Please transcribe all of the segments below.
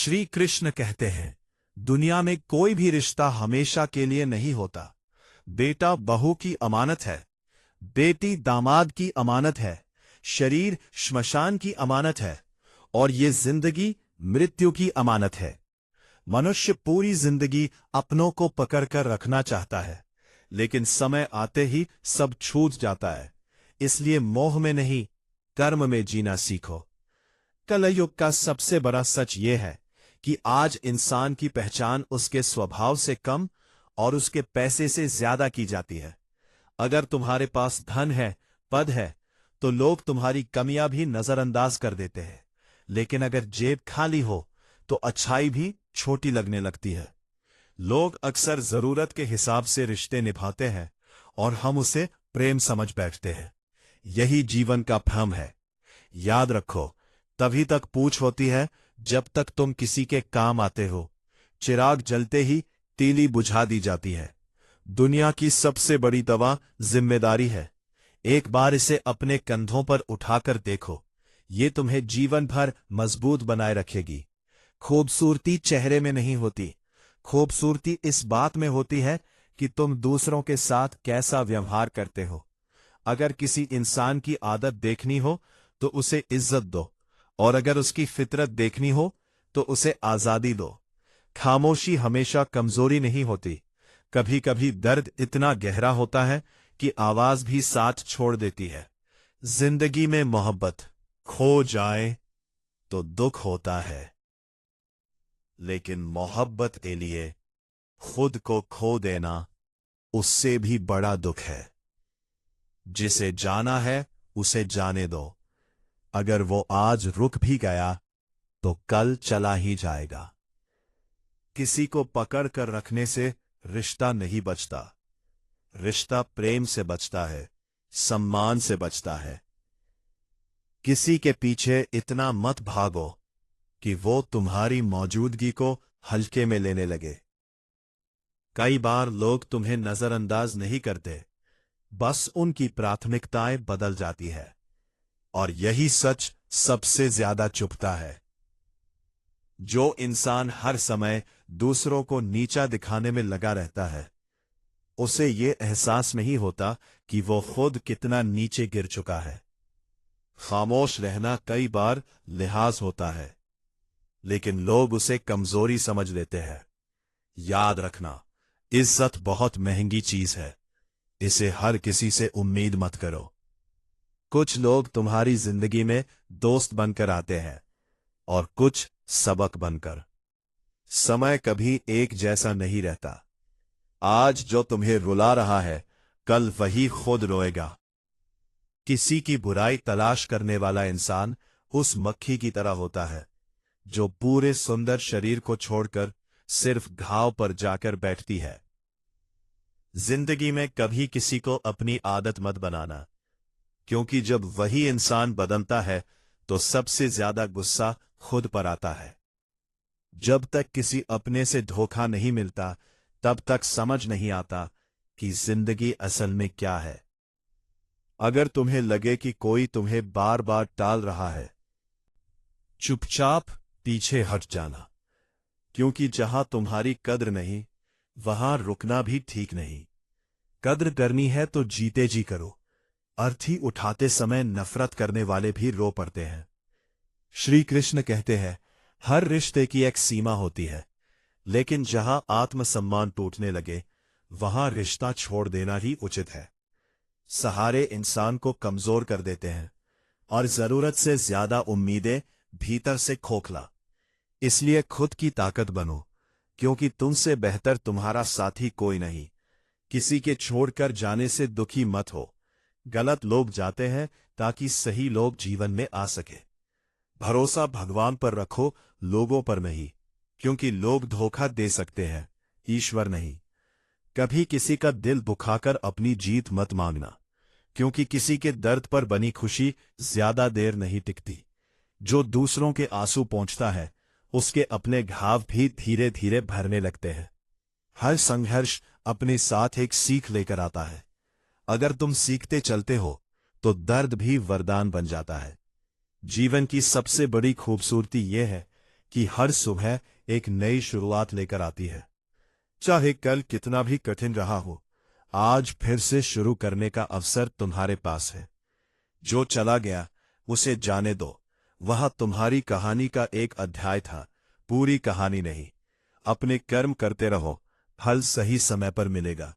श्री कृष्ण कहते हैं, दुनिया में कोई भी रिश्ता हमेशा के लिए नहीं होता। बेटा बहू की अमानत है, बेटी दामाद की अमानत है, शरीर श्मशान की अमानत है, और ये जिंदगी मृत्यु की अमानत है। मनुष्य पूरी जिंदगी अपनों को पकड़कर रखना चाहता है, लेकिन समय आते ही सब छूट जाता है। इसलिए मोह में नहीं, कर्म में जीना सीखो। कलयुग का सबसे बड़ा सच ये है कि आज इंसान की पहचान उसके स्वभाव से कम और उसके पैसे से ज्यादा की जाती है। अगर तुम्हारे पास धन है, पद है, तो लोग तुम्हारी कमियां भी नजरअंदाज कर देते हैं। लेकिन अगर जेब खाली हो तो अच्छाई भी छोटी लगने लगती है। लोग अक्सर जरूरत के हिसाब से रिश्ते निभाते हैं और हम उसे प्रेम समझ बैठते हैं। यही जीवन का भ्रम है। याद रखो, तभी तक पूछ होती है जब तक तुम किसी के काम आते हो। चिराग जलते ही तीली बुझा दी जाती है। दुनिया की सबसे बड़ी दवा जिम्मेदारी है। एक बार इसे अपने कंधों पर उठाकर देखो, ये तुम्हें जीवन भर मजबूत बनाए रखेगी। खूबसूरती चेहरे में नहीं होती, खूबसूरती इस बात में होती है कि तुम दूसरों के साथ कैसा व्यवहार करते हो। अगर किसी इंसान की आदत देखनी हो तो उसे इज्जत दो, और अगर उसकी फितरत देखनी हो तो उसे आजादी दो। खामोशी हमेशा कमजोरी नहीं होती। कभी कभी दर्द इतना गहरा होता है कि आवाज भी साथ छोड़ देती है। जिंदगी में मोहब्बत खो जाए तो दुख होता है, लेकिन मोहब्बत के लिए खुद को खो देना उससे भी बड़ा दुख है। जिसे जाना है उसे जाने दो। अगर वो आज रुक भी गया तो कल चला ही जाएगा। किसी को पकड़ कर रखने से रिश्ता नहीं बचता। रिश्ता प्रेम से बचता है, सम्मान से बचता है। किसी के पीछे इतना मत भागो कि वो तुम्हारी मौजूदगी को हल्के में लेने लगे। कई बार लोग तुम्हें नजरअंदाज नहीं करते, बस उनकी प्राथमिकताएं बदल जाती है, और यही सच सबसे ज्यादा चुभता है। जो इंसान हर समय दूसरों को नीचा दिखाने में लगा रहता है, उसे ये एहसास नहीं होता कि वो खुद कितना नीचे गिर चुका है। खामोश रहना कई बार लिहाज होता है, लेकिन लोग उसे कमजोरी समझ लेते हैं। याद रखना, इज्जत बहुत महंगी चीज है। इसे हर किसी से उम्मीद मत करो। कुछ लोग तुम्हारी जिंदगी में दोस्त बनकर आते हैं और कुछ सबक बनकर। समय कभी एक जैसा नहीं रहता। आज जो तुम्हें रुला रहा है, कल वही खुद रोएगा। किसी की बुराई तलाश करने वाला इंसान उस मक्खी की तरह होता है जो पूरे सुंदर शरीर को छोड़कर सिर्फ घाव पर जाकर बैठती है। जिंदगी में कभी किसी को अपनी आदत मत बनाना, क्योंकि जब वही इंसान बदलता है तो सबसे ज्यादा गुस्सा खुद पर आता है। जब तक किसी अपने से धोखा नहीं मिलता, तब तक समझ नहीं आता कि जिंदगी असल में क्या है। अगर तुम्हें लगे कि कोई तुम्हें बार बार टाल रहा है, चुपचाप पीछे हट जाना, क्योंकि जहां तुम्हारी कद्र नहीं, वहां रुकना भी ठीक नहीं। कद्र करनी है तो जीते जी करो। अर्थी उठाते समय नफरत करने वाले भी रो पड़ते हैं। श्री कृष्ण कहते हैं, हर रिश्ते की एक सीमा होती है, लेकिन जहां आत्मसम्मान टूटने लगे, वहां रिश्ता छोड़ देना ही उचित है। सहारे इंसान को कमजोर कर देते हैं, और जरूरत से ज्यादा उम्मीदें भीतर से खोखला। इसलिए खुद की ताकत बनो, क्योंकि तुमसे बेहतर तुम्हारा साथी कोई नहीं। किसी के छोड़कर जाने से दुखी मत हो। गलत लोग जाते हैं ताकि सही लोग जीवन में आ सके। भरोसा भगवान पर रखो, लोगों पर नहीं, क्योंकि लोग धोखा दे सकते हैं, ईश्वर नहीं। कभी किसी का दिल दुखाकर अपनी जीत मत मांगना, क्योंकि किसी के दर्द पर बनी खुशी ज्यादा देर नहीं टिकती। जो दूसरों के आंसू पोंछता है, उसके अपने घाव भी धीरे धीरे भरने लगते हैं। हर संघर्ष अपने साथ एक सीख लेकर आता है। अगर तुम सीखते चलते हो तो दर्द भी वरदान बन जाता है। जीवन की सबसे बड़ी खूबसूरती यह है कि हर सुबह एक नई शुरुआत लेकर आती है। चाहे कल कितना भी कठिन रहा हो, आज फिर से शुरू करने का अवसर तुम्हारे पास है। जो चला गया उसे जाने दो। वह तुम्हारी कहानी का एक अध्याय था, पूरी कहानी नहीं। अपने कर्म करते रहो, फल सही समय पर मिलेगा।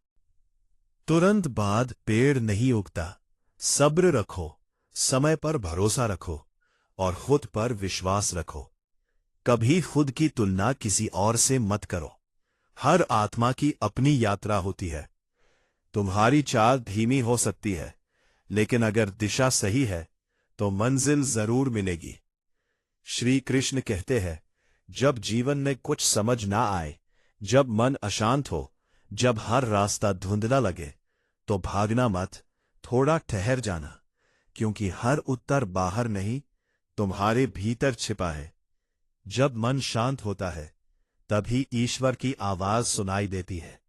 तुरंत बाद पेड़ नहीं उगता। सब्र रखो, समय पर भरोसा रखो और खुद पर विश्वास रखो। कभी खुद की तुलना किसी और से मत करो। हर आत्मा की अपनी यात्रा होती है। तुम्हारी चाल धीमी हो सकती है, लेकिन अगर दिशा सही है तो मंजिल जरूर मिलेगी। श्री कृष्ण कहते हैं, जब जीवन में कुछ समझ ना आए, जब मन अशांत हो, जब हर रास्ता धुंधला लगे, तो भागना मत, थोड़ा ठहर जाना, क्योंकि हर उत्तर बाहर नहीं, तुम्हारे भीतर छिपा है। जब मन शांत होता है, तभी ईश्वर की आवाज सुनाई देती है।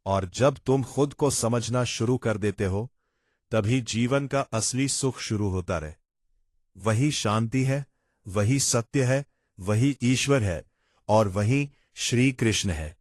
और जब तुम खुद को समझना शुरू कर देते हो, तभी जीवन का असली सुख शुरू होता रहे। वही शांति है, वही सत्य है, वही ईश्वर है और वही श्री कृष्ण है।